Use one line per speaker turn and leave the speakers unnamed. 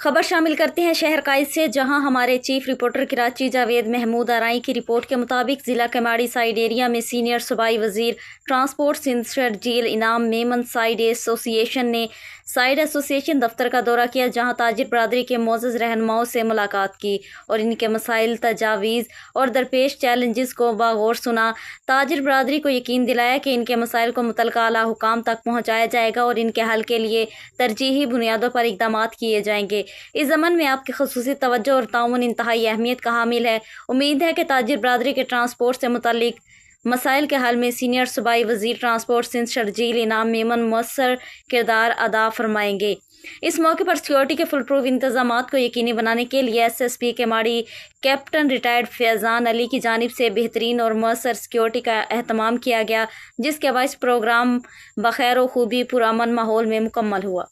خبر شامل کرتے ہیں شہر قائد سے، جہاں ہمارے چیف رپورٹر کراچی جاوید محمود آرائی کی رپورٹ کے مطابق ضلع کیماڑی سائیڈ ایریا میں سینئر صوبائی وزیر ٹرانسپورٹ سندھ شرجیل انعام میمن سائیڈ ایسوسی ایشن دفتر کا دورہ کیا، جہاں تاجر برادری کے معزز رہنماؤں سے ملاقات کی اور ان کے مسائل، تجاویز اور درپیش چیلنجز کو باغور سنا۔ تاجر برادری کو یقین دلایا کہ ان کے مسائل کو متعلقہ اعلیٰ حکام تک پہنچایا جائے گا اور ان کے حل کے لیے ترجیحی بنیادوں پر اقدامات کیے جائیں گے۔ اس ضمن میں آپ کی خصوصی توجہ اور تعاون انتہائی اہمیت کا حامل ہے۔ امید ہے کہ تاجر برادری کے ٹرانسپورٹ سے متعلق مسائل کے حل میں سینئر صوبائی وزیر ٹرانسپورٹ سندھ شرجیل انعام میمن مؤثر کردار ادا فرمائیں گے۔ اس موقع پر سیکورٹی کے فل پروف انتظامات کو یقینی بنانے کے لیے SSP کیماڑی کیپٹن ریٹائرڈ فیضان علی کی جانب سے بہترین اور مؤثر سیکورٹی کا اہتمام کیا گیا، جس کے باعث پروگرام بخیر و خوبی پرامن ماحول میں مکمل ہوا۔